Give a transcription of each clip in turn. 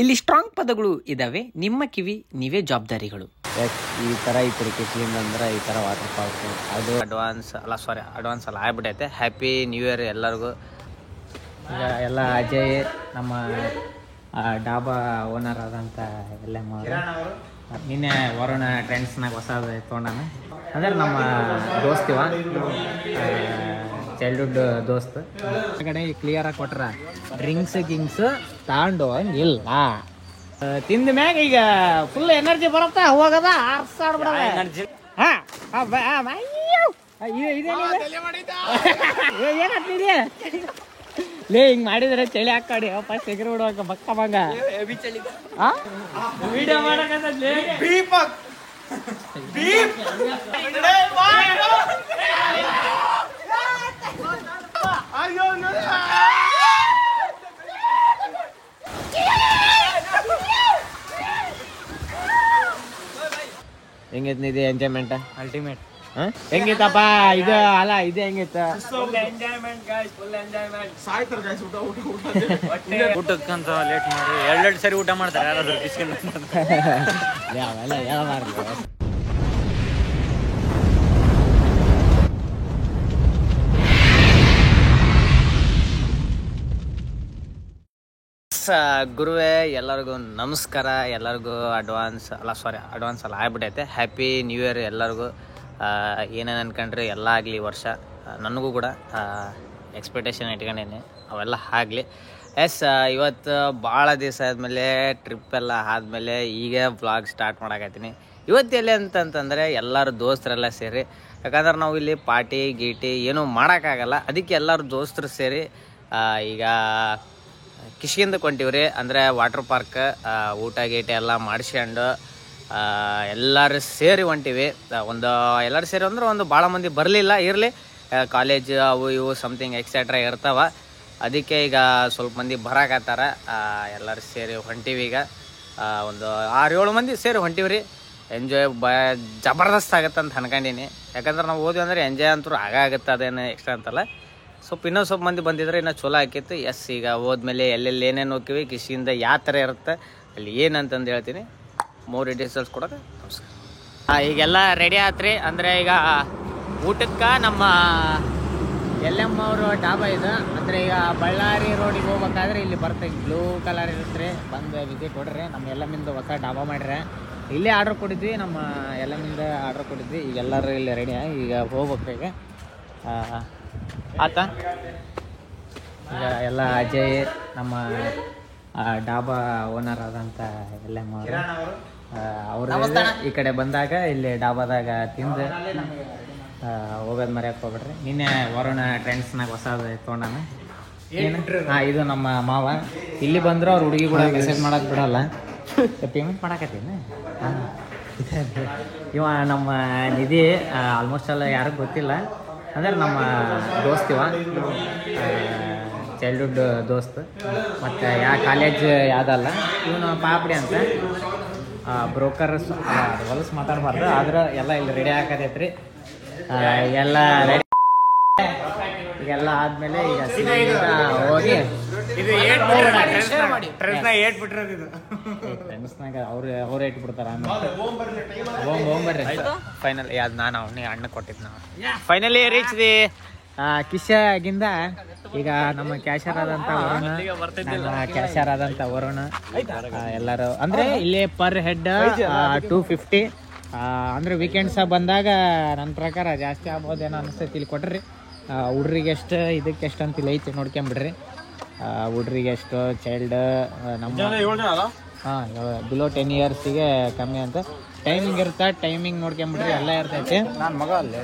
ಇಲ್ಲಿ ಸ್ಟ್ರಾಂಗ್ ಪದಗಳು ಇದಾವೆ, ನಿಮ್ಮ ಕಿವಿ ನೀವೇ ಜವಾಬ್ದಾರಿಗಳು. ಈ ಥರ ಐತ್ರಿ ಕಿಚ್ಲಿಂದ ಅಂದ್ರೆ ಈ ಥರ ವಾಟರ್ ಪಾರ್ಕ್ ಅದು ಅಡ್ವಾನ್ಸ್ ಅಲ್ಲ ಆಗ್ಬಿಟ್ಟೈತೆ. ಹ್ಯಾಪಿ ನ್ಯೂ ಇಯರ್ ಎಲ್ಲರಿಗೂ. ಈಗ ಎಲ್ಲ ಅಜಯ್ ನಮ್ಮ ಡಾಬಾ ಓನರ್ ಆದಂಥ ಎಲ್ಲ ನಿನ್ನೆ ವರುಣ ಟ್ರೆಂಡ್ಸ್ನಾಗ ಹೊಸದು ತೊಗೊಂಡಾನ. ಅಂದ್ರೆ ನಮ್ಮ ದೋಸ್ತಿವ ಚೈಲ್ಡ್ಹುಡ್ ದೋಸ್ತ್ ಕಡೆ ಕ್ಲಿಯರಾಗಿ ಕೊಟ್ರ ಡ್ರಿಂಕ್ಸ್ ಗಿಂಗ್ಸ್ ತಗೊಂಡು ಇಲ್ಲ ತಿಂದ ಮ್ಯಾಗ ಈಗ ಫುಲ್ ಎನರ್ಜಿ ಬರುತ್ತಾ ಹೋಗದ ಆರ್ಸಾಡ್ಬಿಡದ. ಏನಾಗ್ತಿದೆ ಲೇ ಹಿಂಗ್ ಮಾಡಿದ್ರೆ ಚಳಿ ಹಾಕಾಡಿ ಫಸ್ಟ್ ಎಗರು ಬಿಡುವಾಗ ಬಕ್ಕ ಬಂಗ ವಿಡಿಯೋ ಹೆಂಗೈತಿ ಇದು ಎಂಜಾಯ್ಮೆಂಟ್ ಅಲ್ಟಿಮೇಟ್. ಹೆಂಗಿತ್ತಪ್ಪ ಇದು ಅಲ್ಲ ಇದು ಹೆಂಗಿತ್ತ ಊಟಕ್ಕಂತ ಲೇಟ್ ಮಾಡಿ ಎರಡೆರಡು ಸರಿ ಊಟ ಮಾಡ್ತಾರೆ ಯಾರಾದ್ರೂ ಬಿಸ್ಕಿನ್ ಅವೆಲ್ಲ ಹೇಳಬಾರ್ದು. ಗುರುವೇ ಎಲ್ಲರಿಗೂ ನಮಸ್ಕಾರ. ಎಲ್ಲರಿಗೂ ಅಡ್ವಾನ್ಸ್ ಅಲ್ಲ ಆಗ್ಬಿಟ್ಟೈತೆ. ಹ್ಯಾಪಿ ನ್ಯೂ ಇಯರ್ ಎಲ್ಲರಿಗೂ. ಏನೇನು ಅನ್ಕೊಂಡ್ರೆ ಎಲ್ಲ ಆಗಲಿ ವರ್ಷ. ನನಗೂ ಕೂಡ ಎಕ್ಸ್ಪೆಕ್ಟೇಷನ್ ಇಟ್ಕೊಂಡೇನೆ ಅವೆಲ್ಲ ಆಗಲಿ. ಇವತ್ತು ಭಾಳ ದಿವಸ ಆದಮೇಲೆ ಟ್ರಿಪ್ ಎಲ್ಲ ಆದಮೇಲೆ ಈಗ ವ್ಲಾಗ್ ಸ್ಟಾರ್ಟ್ ಮಾಡಾಕತ್ತೀನಿ. ಇವತ್ತು ಎಲ್ಲಿ ಅಂತಂತಂದರೆ ಎಲ್ಲರೂ ದೋಸ್ತರೆಲ್ಲ ಸೇರಿ, ಯಾಕಂದ್ರೆ ನಾವು ಇಲ್ಲಿ ಪಾರ್ಟಿ ಗೀಟಿ ಏನೂ ಮಾಡೋಕ್ಕಾಗಲ್ಲ, ಅದಕ್ಕೆ ಎಲ್ಲರೂ ದೋಸ್ತರು ಸೇರಿ ಈಗ ಕಿಷ್ಕಿಂದಕ್ಕೆ ಹೊಂಟಿವ್ರಿ. ಅಂದರೆ ವಾಟರ್ ಪಾರ್ಕ್ ಊಟ ಗೀಟ ಎಲ್ಲ ಮಾಡಿಸ್ಕೊಂಡು ಎಲ್ಲರೂ ಸೇರಿ ಹೊಂಟಿವಿ. ಎಲ್ಲರೂ ಸೇರಿ ಅಂದ್ರೆ ಒಂದು ಭಾಳ ಮಂದಿ ಬರಲಿಲ್ಲ, ಇರಲಿ ಕಾಲೇಜ್ ಅವು ಇವು ಸಮಥಿಂಗ್ ಎಕ್ಸೆಟ್ರಾ ಇರ್ತಾವ, ಅದಕ್ಕೆ ಈಗ ಸ್ವಲ್ಪ ಮಂದಿ ಬರಾಕತ್ತಾರ. ಎಲ್ಲರೂ ಸೇರಿ ಹೊಂಟಿವಿ. ಈಗ ಒಂದು 6-7 ಮಂದಿ ಸೇರಿ ಹೊಂಟಿವ್ರಿ. ಎಂಜಾಯ್ ಜಬರ್ದಸ್ತ್ ಆಗತ್ತೆ ಅಂತ ಅನ್ಕೊಂಡೀನಿ. ಯಾಕಂದ್ರೆ ನಾವು ಹೋದ್ವಿ ಅಂದರೆ ಎಂಜಾಯ್ ಅಂತೂ ಆಗುತ್ತೆ, ಅದೇನು ಎಕ್ಸ್ಟ್ರಾ ಅಂತಲ್ಲ. ಇನ್ನೊಂದು ಸ್ವಲ್ಪ ಮಂದಿ ಬಂದಿದ್ರೆ ಇನ್ನೂ ಚಲೋ ಆಕಿತ್ತು. ಈಗ ಹೋದ್ಮೇಲೆ ಎಲ್ಲೆಲ್ಲಿ ಏನೇನು ಹೋಗ್ತೀವಿ, ಕಿಶಿಯಿಂದ ಯಾವ ಥರ ಇರುತ್ತೆ ಅಲ್ಲಿ ಏನಂತಂದು ಹೇಳ್ತೀನಿ. ಮೋರ್ ಡೀಟೇಲ್ಸ್ ಕೊಡೋಕೆ ನಮಸ್ಕಾರ. ಈಗೆಲ್ಲ ರೆಡಿ ಆತ್ರಿ. ಅಂದರೆ ಈಗ ಊಟಕ್ಕೆ ನಮ್ಮ LM ಅವರು ಡಾಬಾ ಇದೆ. ಅಂದರೆ ಈಗ ಬಳ್ಳಾರಿ ರೋಡಿಗೆ ಹೋಗ್ಬೇಕಾದ್ರೆ ಇಲ್ಲಿ ಬರ್ತದೆ, ಬ್ಲೂ ಕಲರ್ ಇರುತ್ತೆ, ಬಂದು ವಿಸಿಟ್ ಕೊಡ್ರಿ. ನಮ್ಮ LM ಹೊಸ ಡಾಬಾ ಮಾಡ್ರೆ ಇಲ್ಲೇ ಆರ್ಡ್ರ್ ಕೊಟ್ಟಿದ್ವಿ, ನಮ್ಮ LM ಆರ್ಡ್ರ್ ಕೊಟ್ಟಿದ್ವಿ. ಈಗ ಎಲ್ಲರೂ ಇಲ್ಲಿ ರೆಡಿ ಈಗ ಹೋಗ್ಬೇಕು. ಈಗ ಆತ ಈಗ ಎಲ್ಲ ಅಜಯ್ ನಮ್ಮ ಡಾಬಾ ಓನರ್ ಆದಂಥ LM ಅವರು ಈ ಕಡೆ ಬಂದಾಗ ಇಲ್ಲಿ ಡಾಬಾದಾಗ ತಿಂದು ಹೋಗೋದು ಮರ್ಯಾಕೆ ಹೋಗ್ಬಿಡ್ರಿ. ನಿನ್ನೆ ವರುಣ ಟ್ರೆಂಡ್ಸ್ನಾಗ ಹೊಸದು ತೊಗೊಂಡಾನ. ಇದು ನಮ್ಮ ಮಾವ. ಇಲ್ಲಿ ಬಂದ್ರೆ ಅವ್ರು ಹುಡುಗಿ ಕೂಡ ಮೆಸೇಜ್ ಮಾಡೋಕೆ ಬಿಡಲ್ಲ, ಪೇಮೆಂಟ್ ಮಾಡಾಕತ್ತೀನಿ. ಇವ ನಮ್ಮ ನಿಧಿ ಆಲ್ಮೋಸ್ಟ್ ಎಲ್ಲ ಯಾರಿಗೂ ಗೊತ್ತಿಲ್ಲ, ಅಂದ್ರೆ ನಮ್ಮ ದೋಸ್ತಿವ ಚೈಲ್ಡ್ಹುಡ್ ದೋಸ್ತ್. ಮತ್ತು ಯಾವ ಕಾಲೇಜ್ ಯಾವುದಲ್ಲ, ಇವನು ಪಾಪಡಿ ಅಂತ ಬ್ರೋಕರ್ಸ್ ಹೊಲಸು ಮಾತಾಡಬಾರ್ದು. ಆದ್ರೆ ಎಲ್ಲ ಇಲ್ಲಿ ರೆಡಿ ಹಾಕತೈತ್ರಿ. ಎಲ್ಲ ರೆಡಿ ಈಗೆಲ್ಲ ಆದಮೇಲೆ ಈಗ ಹೋಗಿ ಫ್ರೆಂಡ್ಸ್ನಾಗ ಅವ್ರು ಇಟ್ಬಿಡ್ತಾರ. ಬರ್ರಿ ಫೈನಲ್ ಅದು ನಾನು ಅವನಿಗೆ ಅಣ್ಣ ಕೊಟ್ಟಿದ್ದು. ನಾವು ಫೈನಲಿ ರೀಚ್ ದಿ ಕಿಶಗಿಂದ ಈಗ ನಮ್ಮ ಕ್ಯಾಶರ್ ಆದಂಥ ವರುಣ ಎಲ್ಲರೂ ಅಂದರೆ ಇಲ್ಲಿ ಪರ್ ಹೆಡ್ 250. ಅಂದರೆ ವೀಕೆಂಡ್ಸ್ ಬಂದಾಗ ನನ್ನ ಪ್ರಕಾರ ಜಾಸ್ತಿ ಆಗ್ಬೋದೇನೋ ಅನಿಸ್ತೈತಿ. ಇಲ್ಲಿ ಕೊಟ್ರಿ ಹುಡ್ರಿಗೆ ಎಷ್ಟು ಇದಕ್ಕೆ ಎಷ್ಟು ಅಂತ ಇಲ್ಲಿ ಐತಿ, ನೋಡ್ಕೊಂಬಿಡ್ರಿ. ಹುಡ್ರಿಗೆ ಎಷ್ಟು ಚೈಲ್ಡ್ ನಮ್ಮ ಬಿಲೋ 10 ಇಯರ್ಸಿಗೆ ಕಮ್ಮಿ ಅಂತ ಟೈಮಿಂಗ್ ಇರುತ್ತೆ. ಟೈಮಿಂಗ್ ನೋಡ್ಕೊಂಬಿಡ್ರಿ, ಎಲ್ಲ ಇರ್ತೈತಿ. ನಾನು ಮಗ ಅಲ್ಲೇ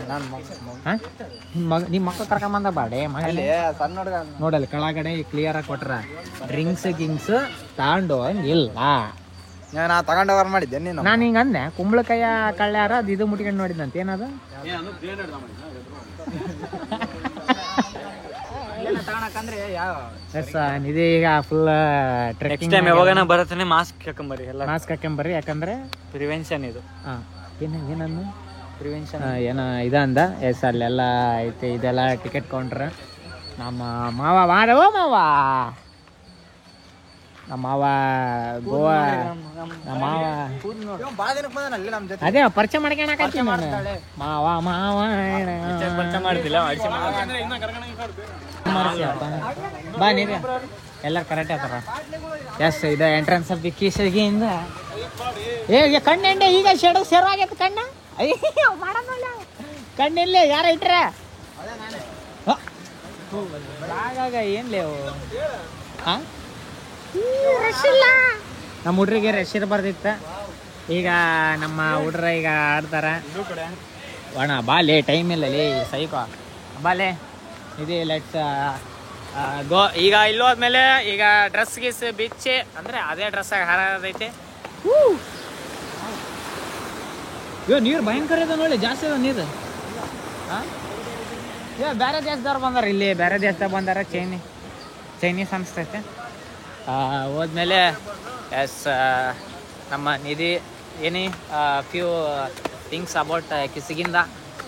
ನಿಮ್ಮ ಮಕ್ಕಳು ಕರ್ಕೊಂಬಂದ ಬಾಡೆ ಮಗಲ್ಲಿ ನೋಡಲ್ಲ ಕೆಳಗಡೆ ಕ್ಲಿಯರಾಗಿ ಕೊಟ್ರ ಡ್ರಿಂಕ್ಸ್ ಗಿಂಗ್ಸ್ ತಗೊಂಡು ಇಲ್ಲ. ನಾ ತಗೊಂಡವ್ರು ಮಾಡಿದ್ದೆ ನೀನು. ನಾನು ಹಿಂಗೆ ಅಂದೆ ಕುಂಬಳಕಾಯ ಕಳ್ಳ್ಯಾರ ಅದು ಇದು ಮುಟ್ಕೊಂಡು ನೋಡಿದಂತ ಏನದು ಇದು ಈಗ ಫುಲ್ ಟ್ರೆಕ್ಕಿಂಗ್ ಟೈಮ್ ಯಾವಾಗ ಬರತ್ತಾನೆ ಮಾಸ್ಕ್ ಹಾಕೊಂಬರ್ರಿ. ಎಲ್ಲ ಮಾಸ್ಕ್ ಹಾಕೊಂಬರ್ರಿ, ಯಾಕಂದ್ರೆ ಪ್ರಿವೆನ್ಷನ್ ಇದು. ಏನನ್ನು ಪ್ರಿವೆನ್ಷನ್ ಏನೋ ಇದ ಅಂದ. ಅಲ್ಲೆಲ್ಲ ಐತೆ ಇದೆಲ್ಲ ಟಿಕೆಟ್ ಕೌಂಟ್ರ. ನಮ್ಮ ಮಾವ ಮಾವ ನಮ್ಮ ಮಾವ ಗೋವಾ ನಮ್ಮ ಮಾವ ಭಾಳ ದಿನಕ್ಕೆ ಬಂದ ಅಲ್ಲಿ ನಮ್ಮ ಜೊತೆ ಅದೇ ಪರಿಚಯ ಮಾಡ್ಕೊಳಕತ್ತೀನಿ ನಾನು ಮಾವ ಮಾವ ಬಾ ನೀವೇ ಎಲ್ಲರೂ ಕರೆಕ್ಟ್ ಆತಾರ ಎಸ್ ಇದು ಎಂಟ್ರೆನ್ಸ್ ಆಫ್ ದಿ ಕಿಸಗಿಂದ ಏ ಕಣ್ಣೆಂಡೆ ಈಗ ಶೆಡು ಸೇರಾಗೈತೆ ಕಣ್ಣ ಅಯ್ಯೋ ಮಾಡೋಣ ಕಣ್ಣಿಲ್ಲೇ ಯಾರ ಇಟ್ರ ಆಗಾಗ ಏನ್ಲೇ ಹಾಂ ರಶ್ ಇಲ್ಲ ನಮ್ಮ ಹುಡ್ರಿಗೆ ರಶ್ ಇರಬಾರ್ದಿತ್ತ ಈಗ ನಮ್ಮ ಹುಡ್ರ ಈಗ ಆಡ್ತಾರ ಅಣ್ಣ ಬಾಲೆ ಟೈಮ್ ಇಲ್ಲ ಲೇ ಸೈಕೋ ಬಾಲೆ ಇದೆ ಲೆಟ್ಸ್ ಗೋ ಈಗ ಇಲ್ಲೋದ್ಮೇಲೆ ಈಗ ಡ್ರೆಸ್ ಗೀಸ್ ಬಿಚ್ಚಿ ಅಂದರೆ ಅದೇ ಡ್ರೆಸ್ಸಾಗ ಹಾರದೈತೆ ಇವ್ ನೀರು ಭಯಂಕರ ಇದೆ ನೋಡಿ ಜಾಸ್ತಿ ಅದ ನೀರು ಹಾಂ ಇವಾಗ ಬೇರೆ ದೇಶದವ್ರು ಬಂದಾರ ಇಲ್ಲಿ ಬೇರೆ ದೇಶದಾಗ ಬಂದಾರ ಚೈನೀಸ್ ಅನಿಸ್ತೈತೆ ಹೋದ್ಮೇಲೆ ಎಸ್ ನಮ್ಮ ನಿಧಿ ಏನಿ ಫ್ಯೂ ಥಿಂಗ್ಸ್ ಅಬೌಟ್ ಕಿಸಿಗಿಂದ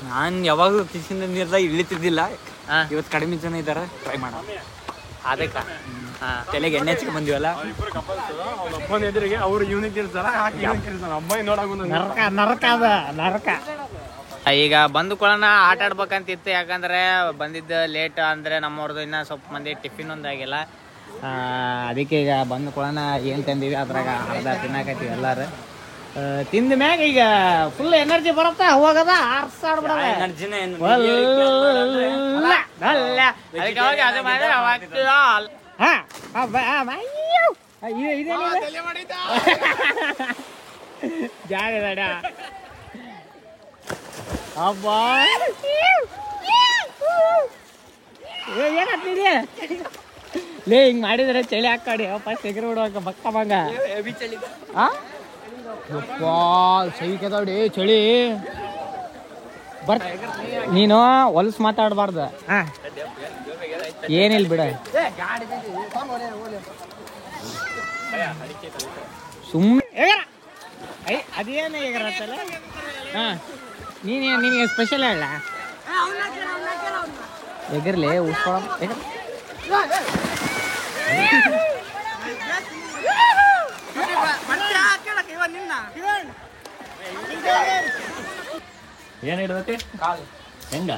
ನಾನು ಯಾವಾಗೂ ಕಿಸಿಂದ ನೀರ್ದಾಗ ಇಳಿತಿದ್ದಿಲ್ಲ ಹಾಂ ಇವತ್ತು ಕಡಿಮೆ ಜನ ಇದ್ದಾರೆ ಟ್ರೈ ಮಾಡೋಣ ಅದಕ್ಕೆ ಹಾಂ ತಲೆಗೆ ಎಣ್ಣೆ ಹಚ್ಕೊಂಡು ಬಂದಿವಲ್ಲ ಅಪ್ಪನ ಎದುರಿಗೆ ಅವ್ರು ಯೂನಿಕ್ ಇರ್ತಾರ ಅಮ್ಮ ನೋಡಾಕ ನರಕ ನರಕ ಅದ ನರಕ ಈಗ ಬಂದು ಕೊಳನ ಆಟ ಆಡ್ಬೇಕಂತಿತ್ತು ಯಾಕಂದ್ರೆ ಬಂದಿದ್ದು ಲೇಟ್ ಅಂದರೆ ನಮ್ಮವ್ರದ್ದು ಇನ್ನೂ ಸ್ವಲ್ಪ ಮಂದಿ ಟಿಫಿನ್ ಒಂದಾಗಿಲ್ಲ ಅದಕ್ಕೆ ಈಗ ಬಂದು ಕೊಳನ ಏನು ತಂದೀವಿ ಅದ್ರಾಗ ಅರ್ಧ ತಿನ್ನಕತ್ತೀವಿ ಎಲ್ಲರೂ ತಿಂದ ಮ್ಯಾಗ ಈಗ ಫುಲ್ ಎನರ್ಜಿ ಬರುತ್ತಾ ಹೋಗದ ಆಡ್ಬಿಡದ ಜಾಗ ಅಬ್ಬಾ ಏನಾಗ್ತಿದೆ ಲೇ ಹಿಂಗ್ ಮಾಡಿದ್ರೆ ಚಳಿ ಹಾಕಾಡಿ ಫಸ್ಟ್ ಎಗರು ಬಿಡುವಾಗ ಬಕ್ಕ ಬಂಗ ಸೈಕದಾಡಿ ಚಳಿ ಬರ್ತ ನೀನು ಹೊಲ್ಸ್ ಮಾತಾಡಬಾರ್ದು ಏನಿಲ್ಲ ಬಿಡ ಸುಮ್ಮನೆ ಅದೇನು ಹೇಗಿರತ್ತಲ್ಲ ಹಾಂ ನಿನಗೆ ಸ್ಪೆಷಲ್ ಅಲ್ಲ ಎಗರ್ಲಿ ಉಸ್ಕೊಳ ಏನ್ ಹಿಡ್ದತಿ ಹೆಂಗ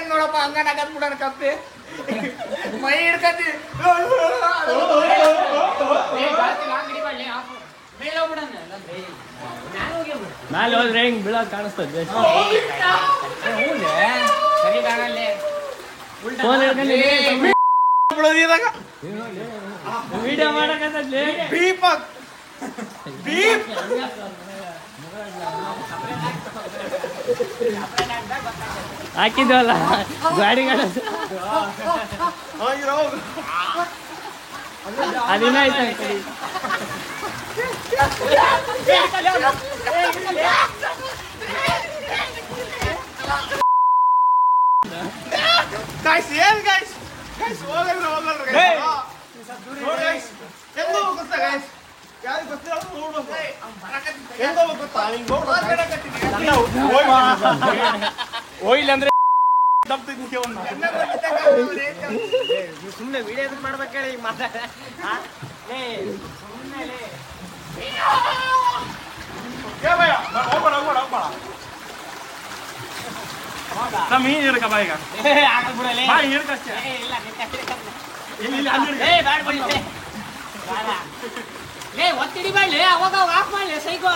ನೋಡಪ್ಪ ಹಂಗ ಬಿಡೋಣ ಕಪ್ಪಿ ಮೈ ಹಿಡ್ಕತಿ ಮ್ಯಾಲೆ ಹೋದ್ರೆ ಹೆಂಗ್ ಬೀಳೋದ್ ಕಾಣಿಸ್ತದೆ ವಿಡಿಯೋ ಮಾಡಕತ್ತಲ್ಲಿ ಹಾಕಿದ್ವಲ್ಲ ಗಾಡಿಗಳ ಅದಿನ ಆಯ್ತು ಹೋಯ್ಲಿ ಅಂದ್ರೆ ಸುಮ್ಮನೆ ವಿಡಿಯೋ ಮಾಡ್ಬೇಕೇಳಿ ಈಗ ಮಾತಾಡ ನಮ್ಮ ಮೀನ್ ಹಿಡ್ಕ ಬಾ ಈಗ ಬಾ ಹಿಡ್ಕಷ್ಟೇ ಒತ್ತಿಡಿ ಮಾಡ್ಲಿ ಅವಾಗ ಆಫ್ ಮಾಡ್ಲಿ ಸೈಕೋ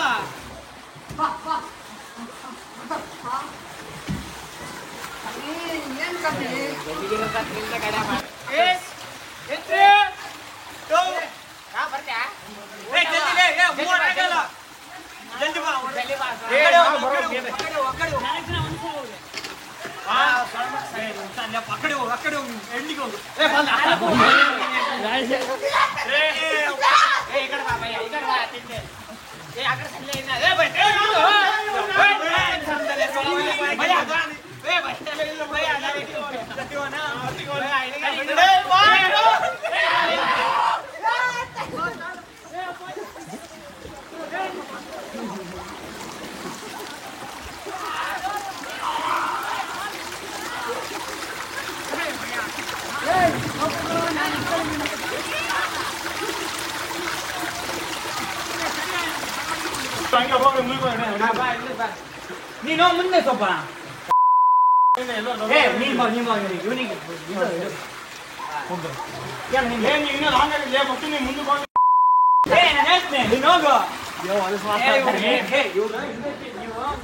ನೀನು ಮುಂದೆ ಸ್ವಲ್ಪ ನೀನ್ ಬಾ ಇವನಿಗೆ ನೀನು ಹೋಗು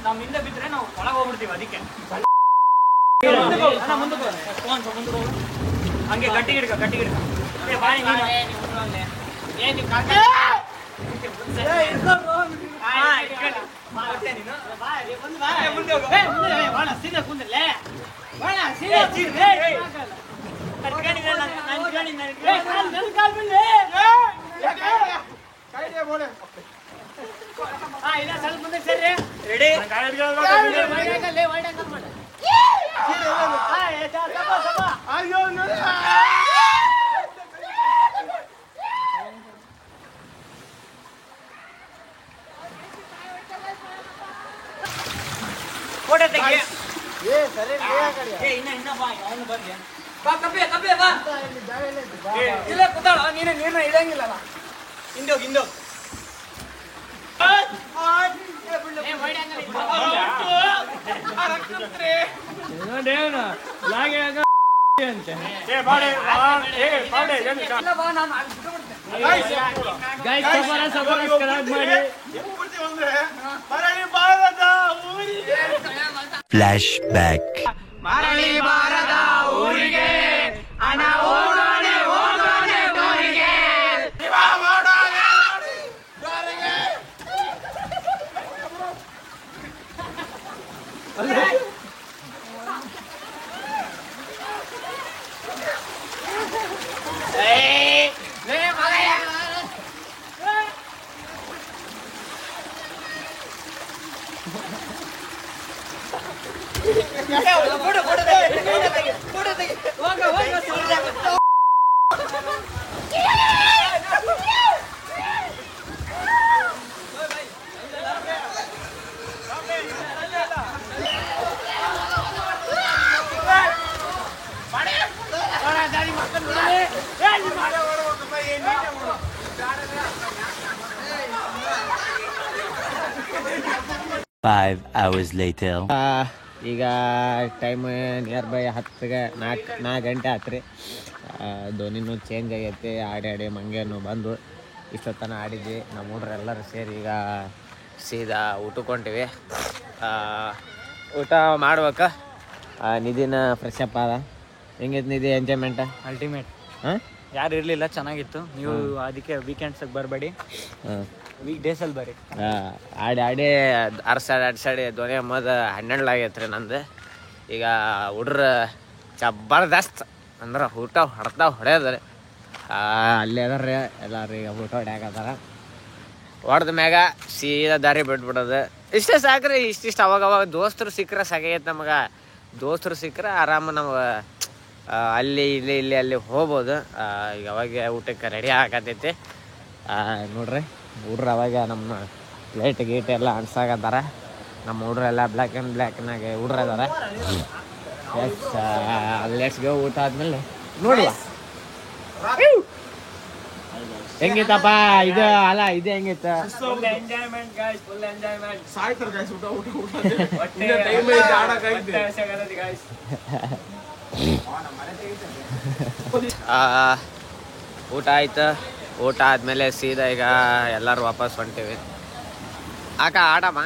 ನಮ್ಮಿಂದ ಬಿದ್ರೆ ನಾವು ಒಳಗೆ ಹೋಗ್ಬಿಡ್ತೀವಿ ಅದಕ್ಕೆ ಹಂಗೆ ಗಟ್ಟಿ ಗಿಡ್ಕ ಫೋಟೋ ತೆಗಿ ಇನ್ನ ಬಾ ಅವನು ಬರ್ಲಿ ಬಾ ಕಪ್ಪೆ ಬಾ ಇಲ್ಲ ಕೂತಾಳ ನೀನು ನೀರ್ನ ಇಡಂಗಿಲ್ಲ ಹಿಂದೋಗಿ flash back. Five hours later. ಈಗ ಟೈಮ್ ನಿಯರ್ ಬೈ 4 ಗಂಟೆ ಆತ್ರಿ. ಧ್ವನಿನೂ ಚೇಂಜ್ ಆಗೈತಿ. ಆಡಿ ಮಂಗೇನು ಬಂದು ಇಷ್ಟೊತ್ತನ ಆಡಿದ್ವಿ. ನಮ್ಮ ಹುಡ್ರು ಎಲ್ಲರೂ ಸೇರಿ ಈಗ ಸೀದಾ ಊಟಕ್ಕೆ ಹೊಂಟಿವಿ. ಊಟ ಮಾಡ್ಬೇಕು. ನಿಧಿನ ಫ್ರೆಶ್ ಅಪ್ ಆದ. ಹೆಂಗೈತೆ ನಿಧಿ ಎಂಜಾಯ್ಮೆಂಟ್? ಅಲ್ಟಿಮೇಟ್. ಹಾಂ, ಯಾರು ಇರಲಿಲ್ಲ, ಚೆನ್ನಾಗಿತ್ತು. ನೀವು ಅದಕ್ಕೆ ವೀಕೆಂಡ್ಸಿಗೆ ಬರಬೇಡಿ, ವೀಕ್ ಡೇಸಲ್ಲಿ ಬರ್ರಿ. ಆಡಿ ಅರ್ಸಾಡಿ ಧ್ವನಿ ಅಮ್ಮದ 12 ಆಗೈತ್ರಿ ನಂದು. ಈಗ ಹುಡ್ರ ಜಬರ್ದಸ್ತ್ ಅಂದ್ರೆ ಊಟ ಹೊಡೆಯೋದ್ರಿ. ಅಲ್ಲಿ ಅದಾರ್ರಿ ಎಲ್ಲರೂ ಈಗ ಊಟ ಹೊಡ್ಯಾಕತ್ತಾರ. ಹೊಡೆದ ಮ್ಯಾಗ ಸೀದಾ ದಾರಿ ಬಿಟ್ಬಿಡೋದು. ಇಷ್ಟೇ ಸಾಕ್ರಿ. ಇಷ್ಟಿಷ್ಟು ಅವಾಗ ದೋಸ್ತರು ಸಿಕ್ಕರೆ ಸಾಕೈತೆ ನಮಗೆ. ದೋಸ್ತರು ಸಿಕ್ಕರೆ ಆರಾಮ ನಮ್ಗೆ ಅಲ್ಲಿ ಇಲ್ಲಿ ಹೋಗ್ಬೋದು. ಈಗ ಅವಾಗ ಊಟಕ್ಕೆ ರೆಡಿ ಆಗತೈತಿ. ನೋಡ್ರಿ ಹುಡ್ರು ಅವಾಗ ನಮ್ಮ ಲೈಟ್ ಗೀಟ್ ಎಲ್ಲ ಅನ್ಸಾಕತ್ತಾರ. ನಮ್ಮ ಹುಡ್ರೆಲ್ಲ ಬ್ಲ್ಯಾಕ್ನಾಗ ಹುಡ್ರು ಅದಾರ. Yes, let's go. ಊಟ ಆದ್ಮೇಲೆ ನೋಡುವ ಹೆಂಗಿತ್ತಪ್ಪ ಇದು. ಅಲ್ಲ ಇದು ಹೆಂಗಿತ್ತ? Enjoyment guys, full enjoyment. ಸಾಯ್ತಾರೆ ಗಾಯ್ಸ್ ಊಟ ಊಟ ಆಯ್ತು. ಊಟ ಆದಮೇಲೆ ಸೀದಾ ಈಗ ಎಲ್ಲರೂ ವಾಪಸ್ ಹೊಂಟೀವಿ. ಆಡಮ್ಮ.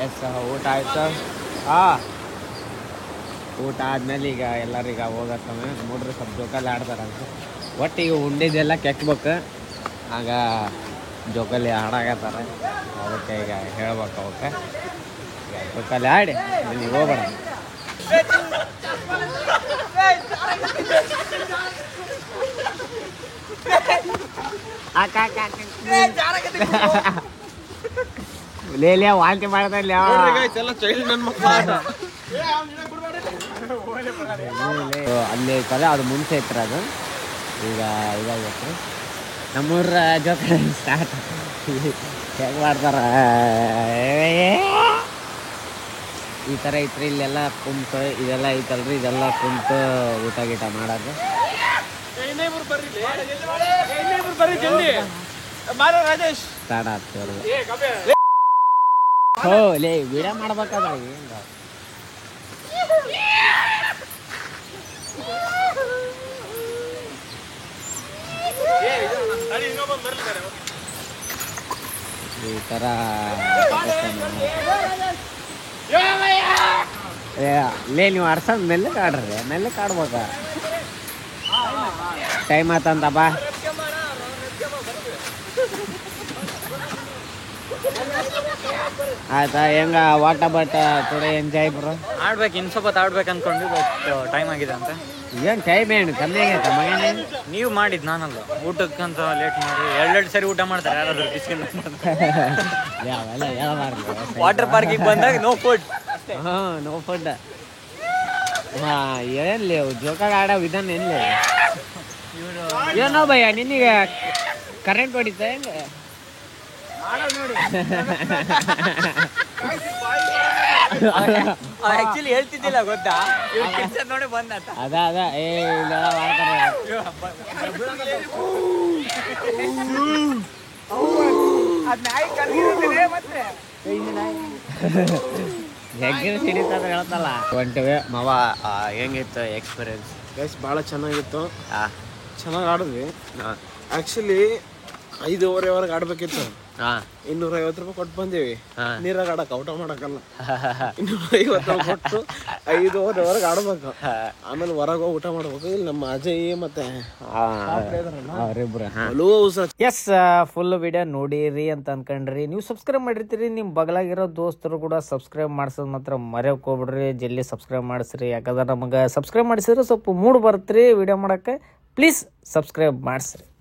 ಎಸ್, ಊಟ ಆಯ್ತು. ಊಟ ಆದಮೇಲೆ ಈಗ ಎಲ್ಲರೂ ಈಗ ಹೋಗೋ ಸಮಯ. ನೋಡ್ರಿ ಸ್ವಲ್ಪ ಜೋಕಾಲಿ ಆಡ್ತಾರಂತ. ಒಟ್ಟಿಗೆ ಉಂಡಿದ್ದೆಲ್ಲ ಕೆಚ್ಚಬೇಕು. ಆಗ ಜೋಕಾಲಿ ಆಡಾಕತ್ತಾರೆ. ಅದಕ್ಕೆ ಈಗ ಹೇಳ್ಬೇಕು ಅವಕ್ಕೆ ಜೋಕಾಲಿ ಆಡಿ ನೀವು ಹೋಗ್ಬೇಡ. ಲೇ ವಾಂತಿ ಮಾಡ್ತಾರೆ. ಎಲ್ಲ ಚೈಲ್ಡ್ ನನ್ನ ಮಕ್ಕಳು ಅಲ್ಲಿ ಐತಲ್ಲ ಅದು ಮುಂಚೆ ಐತ್ರ ಅದು ಈಗ ಇದಾಗೈತ್ರಿ ನಮ್ಮೂರ ಜೋಕ ಸ್ಟಾರ್ಟ್ ಹೆಂಗೆ ಮಾಡ್ತಾರ ಈ ಥರ ಐತ್ರಿ ಇಲ್ಲೆಲ್ಲ ಕುಂತು ಇದೆಲ್ಲ ಐತಲ್ರಿ ಇದೆಲ್ಲ ಕುಂತು ಊಟ ಗೀಟ ಮಾಡೋದು ಸ್ಟಾರ್ಟ್ ಆಗ್ತವ್ರಿ ಹೋ ಲೇ ವಿಡಿಯೋ ಮಾಡ್ಬೇಕಾದ್ರೆ ಏನು ಈ ಥರ ಲೇ ನೀವು ಆಡ್ಸೋದು ಮೆಲ್ಲಕ್ಕೆ ಆಡ್ರಿ ಮೆಲ್ಲಕ್ಕೆ ಆಡ್ಬೇಕ ಟೈಮ್ ಆತಂತಪ್ಪ ಆಯ್ತಾ ಹೆಂಗ what about today enjoy bro ಆಡ್ಬೇಕು ಇನ್ನು ಸ್ವಲ್ಪ ಆಡ್ಬೇಕು ಅನ್ಕೊಂಡು ಬಟ್ ಟೈಮ್ ಆಗಿದೆ ಅಂತ ಏನು ಟೈಮ್ ಏನು ಕಮ್ಮಿ ಆಗೈತೆ ಮಗನೇ ನೀವು ಮಾಡಿದ್ದು ನಾನಲ್ಲ ಊಟಕ್ಕಂತ ಲೇಟ್ ಮಾಡಿ ಎರಡೆರಡು ಸರಿ ಊಟ ಮಾಡ್ತಾರೆ ಯಾರಾದ್ರೂ ಬಿಸ್ಕಿನ್ ಅವೆಲ್ಲ ಹೇಳಬಾರ್ದು ವಾಟರ್ ಪಾರ್ಕಿಗೆ ಬಂದಾಗ ನೋ ಫುಡ್ ಹಾಂ ನೋ ಫುಡ್ ಹಾಂ ಏನ್ಲಿ ಜೋಕಾಗ ಆಡೋ ವಿಧಾನ ಏನ್ಲಿ ಏನೋ ಭಯ್ಯ ನಿನಗೆ ಕರೆಂಟ್ ಹೊಡಿತಾ ಹೆಂಗೆ ಆಕ್ಚುಲಿ ಹೇಳ್ತಿದ್ದಿಲ್ಲ ಗೊತ್ತಾ ನೋಡಿ ಬಂದ ಅದ ಏ ಇಲ್ಲೆಲ್ಲ ಮಾಡ್ತಾರೆ ಹೆಗ್ಗಿನ ಸಿಡಿತಂದ್ರೆ ಹೇಳ್ತಲ್ಲ ಹೊಂಟಿವೆ ಮಾವ ಹೆಂಗಿತ್ತು ಎಕ್ಸ್ಪೀರಿಯನ್ಸ್ ಗೈಸ್ ಭಾಳ ಚೆನ್ನಾಗಿತ್ತು ಹಾಂ ಚೆನ್ನಾಗಿ ಆಡಿದ್ವಿ ಹಾಂ ಆ್ಯಕ್ಚುಲಿ 5:15ವರೆಗೆ ಆಡ್ಬೇಕಿತ್ತು ಹಾಂ 250 ರೂಪಾಯಿ ಕೊಟ್ಟು ಬಂದೇವಿ ಹಾಂ ನೀರಾಗ ಆಡಕ್ಕೆ ಔಟ ಮಾಡಕ್ಕಲ್ಲ 250 ಕೊಟ್ಟು 5:15ವರೆಗೆ ಆಡ್ಬೇಕು ಆಮೇಲೆ ಹೊರಗೆ ಹೋಗಿ ಊಟ ಮಾಡ್ಬೇಕು ಇಲ್ಲಿ ನಮ್ಮ ಅಜಯ್ ಮತ್ತೆ ಅವರಿಬ್ರು ಹಲವು ಎಸ್ ಫುಲ್ ವಿಡಿಯೋ ನೋಡಿರಿ ಅಂತ ಅನ್ಕೊಂಡ್ರಿ ನೀವು ಸಬ್ಸ್ಕ್ರೈಬ್ ಮಾಡಿರ್ತೀರಿ ನಿಮ್ಮ ಬಗಲಾಗಿರೋ ದೋಸ್ತರು ಕೂಡ ಸಬ್ಸ್ಕ್ರೈಬ್ ಮಾಡ್ಸೋದು ಮಾತ್ರ ಮರೆಯೋಕೆ ಹೋಗ್ಬಿಡ್ರಿ ಜಲ್ದಿ ಸಬ್ಸ್ಕ್ರೈಬ್ ಮಾಡಿಸ್ರಿ ಯಾಕಂದ್ರೆ ನಮಗೆ ಸಬ್ಸ್ಕ್ರೈಬ್ ಮಾಡಿಸಿದ್ರೆ ಸ್ವಲ್ಪ ಮೂಡ್ ಬರುತ್ತೆ ವಿಡಿಯೋ ಮಾಡೋಕ್ಕೆ ಪ್ಲೀಸ್ ಸಬ್ಸ್ಕ್ರೈಬ್ ಮಾಡಿಸ್ರಿ